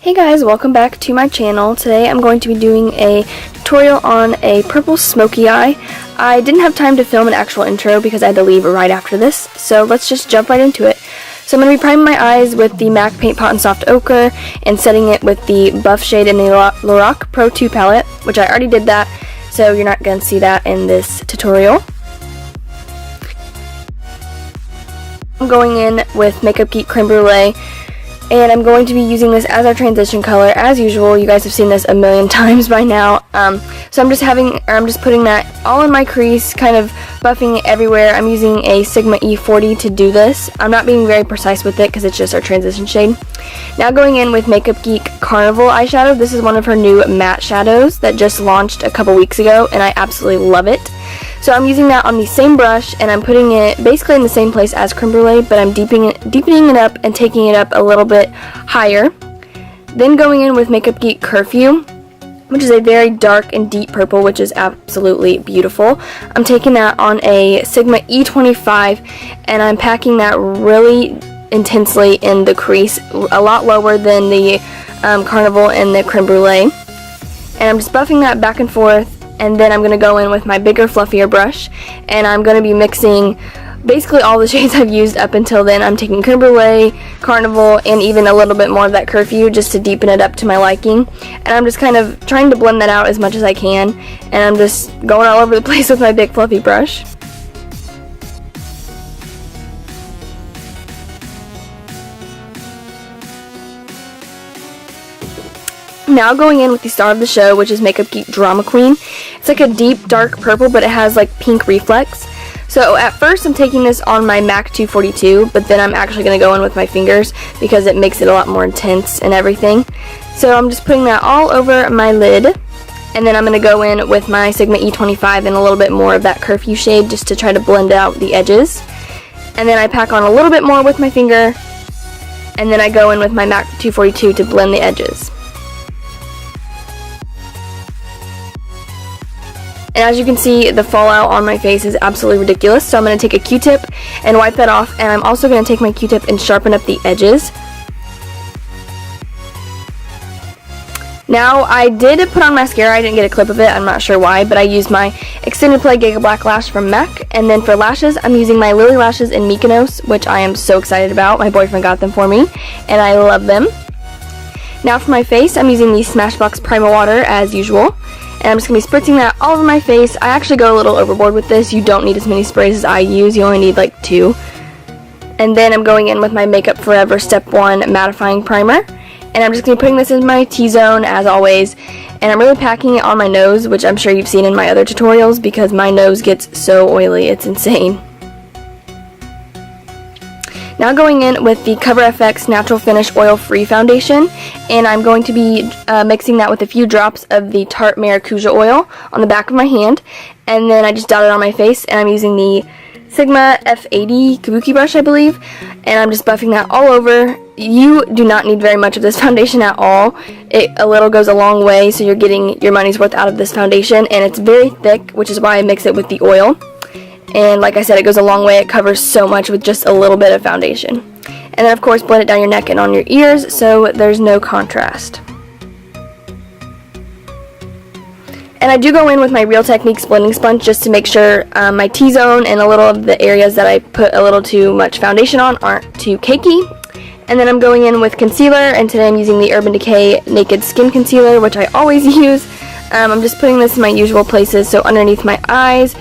Hey guys, welcome back to my channel. Today I'm going to be doing a tutorial on a purple smoky eye. I didn't have time to film an actual intro because I had to leave right after this, so let's just jump right into it. So I'm going to be priming my eyes with the MAC Paint Pot and Soft Ochre and setting it with the buff shade in the Lorac Pro 2 palette, which I already did that, so you're not going to see that in this tutorial. I'm going in with Makeup Geek Creme Brulee, and I'm going to be using this as our transition color. As usual, you guys have seen this a million times by now. So I'm just putting that all in my crease, kind of buffing it everywhere. I'm using a Sigma E40 to do this. I'm not being very precise with it because it's just our transition shade. Now going in with Makeup Geek Carnival eyeshadow. This is one of her new matte shadows that just launched a couple weeks ago, and I absolutely love it. So I'm using that on the same brush, and I'm putting it basically in the same place as Creme Brulee, but I'm deepening it up and taking it up a little bit higher. Then going in with Makeup Geek Curfew, which is a very dark and deep purple, which is absolutely beautiful. I'm taking that on a Sigma E25, and I'm packing that really intensely in the crease, a lot lower than the Carnival and the Creme Brulee. And I'm just buffing that back and forth. And then I'm going to go in with my bigger, fluffier brush, and I'm going to be mixing basically all the shades I've used up until then. I'm taking Creme Brulee, Carnival, and even a little bit more of that Curfew just to deepen it up to my liking. And I'm just kind of trying to blend that out as much as I can, and I'm just going all over the place with my big, fluffy brush. Now going in with the star of the show, which is Makeup Geek Drama Queen. It's like a deep, dark purple, but it has like pink reflex. So at first I'm taking this on my MAC 242, but then I'm actually going to go in with my fingers because it makes it a lot more intense and everything. So I'm just putting that all over my lid, and then I'm going to go in with my Sigma E25 and a little bit more of that Curfew shade just to try to blend out the edges. And then I pack on a little bit more with my finger, and then I go in with my MAC 242 to blend the edges. And as you can see, the fallout on my face is absolutely ridiculous, so I'm going to take a Q-tip and wipe that off, and I'm also going to take my Q-tip and sharpen up the edges. Now, I did put on mascara. I didn't get a clip of it, I'm not sure why, but I used my Extended Play Giga Black Lash from MAC, and then for lashes, I'm using my Lily Lashes in Mykonos, which I am so excited about. My boyfriend got them for me, and I love them. Now for my face, I'm using the Smashbox Primal Water as usual. And I'm just going to be spritzing that all over my face. I actually go a little overboard with this. You don't need as many sprays as I use. You only need like 2. And then I'm going in with my Makeup Forever Step 1 Mattifying Primer. And I'm just going to be putting this in my T-zone as always. And I'm really packing it on my nose, which I'm sure you've seen in my other tutorials because my nose gets so oily. It's insane. Now going in with the Cover FX Natural Finish Oil Free Foundation, and I'm going to be mixing that with a few drops of the Tarte Maracuja oil on the back of my hand, and then I just dot it on my face, and I'm using the Sigma F80 Kabuki brush, I believe, and I'm just buffing that all over. You do not need very much of this foundation at all. A little goes a long way, so you're getting your money's worth out of this foundation, and it's very thick, which is why I mix it with the oil. And like I said, it goes a long way. It covers so much with just a little bit of foundation. And then of course blend it down your neck and on your ears so there's no contrast. And I do go in with my Real Techniques blending sponge just to make sure my T-zone and a little of the areas that I put a little too much foundation on aren't too cakey. And then I'm going in with concealer, and today I'm using the Urban Decay Naked Skin Concealer, which I always use. I'm just putting this in my usual places, so underneath my eyes,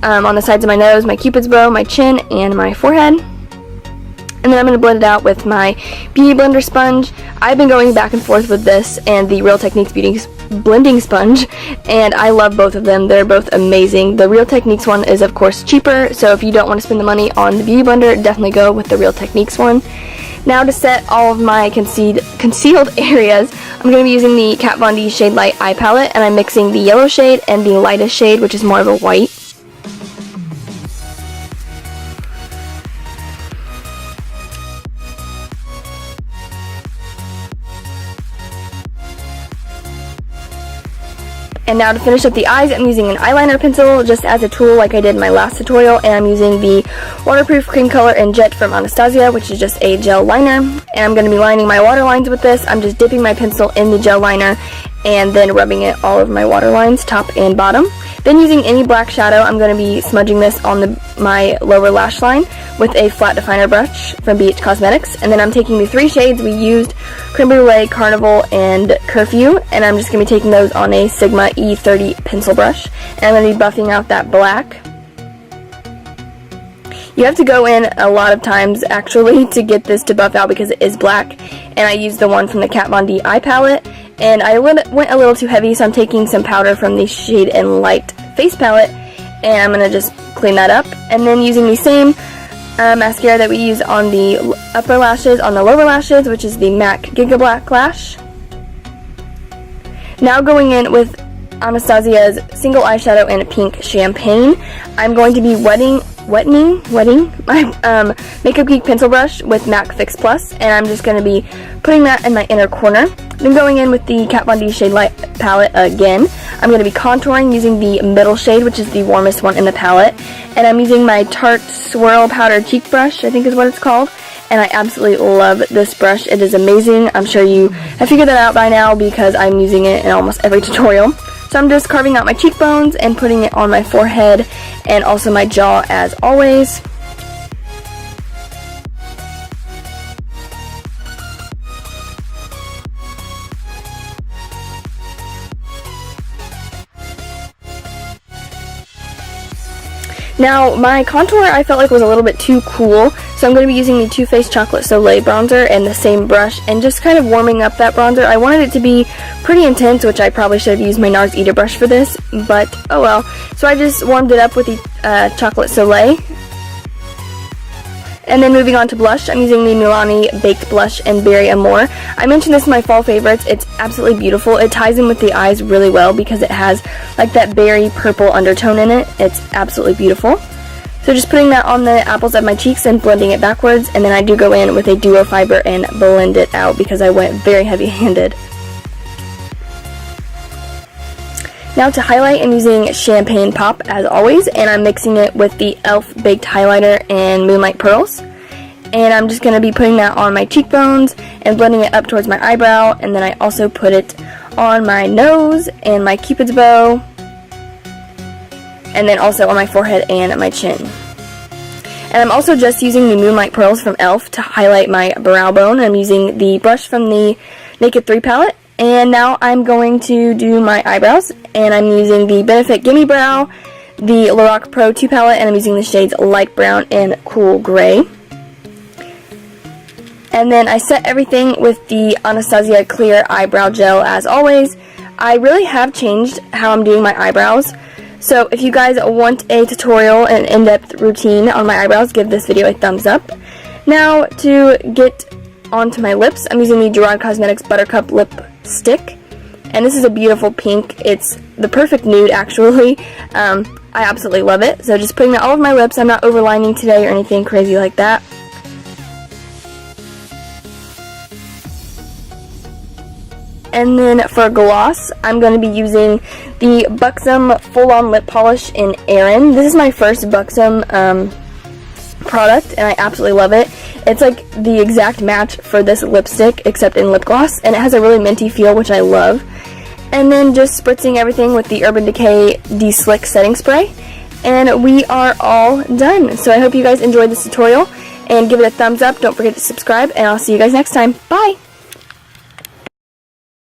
on the sides of my nose, my cupid's bow, my chin, and my forehead. And then I'm going to blend it out with my Beauty Blender sponge. I've been going back and forth with this and the Real Techniques Beauty Blending Sponge, and I love both of them. They're both amazing. The Real Techniques one is of course cheaper, so if you don't want to spend the money on the Beauty Blender, definitely go with the Real Techniques one. Now to set all of my concealed areas, I'm going to be using the Kat Von D Shade Light Eye Palette, and I'm mixing the yellow shade and the lightest shade, which is more of a white. And now to finish up the eyes, I'm using an eyeliner pencil just as a tool like I did in my last tutorial, and I'm using the waterproof cream color in Jet from Anastasia, which is just a gel liner. And I'm going to be lining my waterlines with this. I'm just dipping my pencil in the gel liner and then rubbing it all over my waterlines, top and bottom. Then using any black shadow, I'm going to be smudging this on my lower lash line with a flat definer brush from BH Cosmetics. And then I'm taking the 3 shades we used, Creme Brulee, Carnival, and Curfew, and I'm just going to be taking those on a Sigma E30 pencil brush. And I'm going to be buffing out that black. You have to go in a lot of times actually to get this to buff out because it is black, and I used the one from the Kat Von D eye palette, and I went a little too heavy, so I'm taking some powder from the Shade and Light face palette, and I'm going to just clean that up, and then using the same mascara that we use on the upper lashes, on the lower lashes, which is the MAC Giga Black Lash. Now going in with Anastasia's single eyeshadow in pink champagne, I'm going to be wetting my Makeup Geek pencil brush with MAC Fix Plus, and I'm just going to be putting that in my inner corner. Then going in with the Kat Von D Shade Light palette again, I'm going to be contouring using the middle shade, which is the warmest one in the palette, and I'm using my Tarte Swirl Powder Cheek Brush, I think is what it's called, and I absolutely love this brush. It is amazing. I'm sure you have figured that out by now because I'm using it in almost every tutorial. So I'm just carving out my cheekbones and putting it on my forehead and also my jaw as always. Now, my contour I felt like was a little bit too cool, so I'm going to be using the Too Faced Chocolate Soleil bronzer and the same brush and just kind of warming up that bronzer. I wanted it to be pretty intense, which I probably should have used my NARS Eater brush for this, but oh well. So I just warmed it up with the Chocolate Soleil. And then moving on to blush, I'm using the Milani Baked Blush in Berry Amore. I mentioned this in my fall favorites. It's absolutely beautiful. It ties in with the eyes really well because it has like that berry purple undertone in it. It's absolutely beautiful. So just putting that on the apples of my cheeks and blending it backwards, and then I do go in with a duo fiber and blend it out because I went very heavy-handed. Now to highlight, I'm using Champagne Pop as always, and I'm mixing it with the e.l.f. Baked Highlighter and Moonlight Pearls. And I'm just going to be putting that on my cheekbones and blending it up towards my eyebrow, and then I also put it on my nose and my Cupid's bow, and then also on my forehead and my chin. And I'm also just using the Moonlight Pearls from e.l.f. to highlight my brow bone. I'm using the brush from the Naked 3 palette. And now I'm going to do my eyebrows, and I'm using the Benefit Gimme Brow, the Lorac Pro 2 palette, and I'm using the shades Light Brown and Cool Gray. And then I set everything with the Anastasia Clear Eyebrow Gel as always. I really have changed how I'm doing my eyebrows, so if you guys want a tutorial and in-depth routine on my eyebrows, give this video a thumbs up. Now to get onto my lips, I'm using the Gerard Cosmetics Buttercup Lip Stick, and this is a beautiful pink. It's the perfect nude actually. I absolutely love it. So just putting that all over my lips. I'm not overlining today or anything crazy like that. And then for gloss, I'm going to be using the Buxom Full On Lip Polish in Erin. This is my first Buxom product, and I absolutely love it. It's like the exact match for this lipstick except in lip gloss, and it has a really minty feel, which I love. And then just spritzing everything with the Urban Decay De-Slick Setting Spray, and we are all done. So I hope you guys enjoyed this tutorial, and give it a thumbs up. Don't forget to subscribe, and I'll see you guys next time. Bye!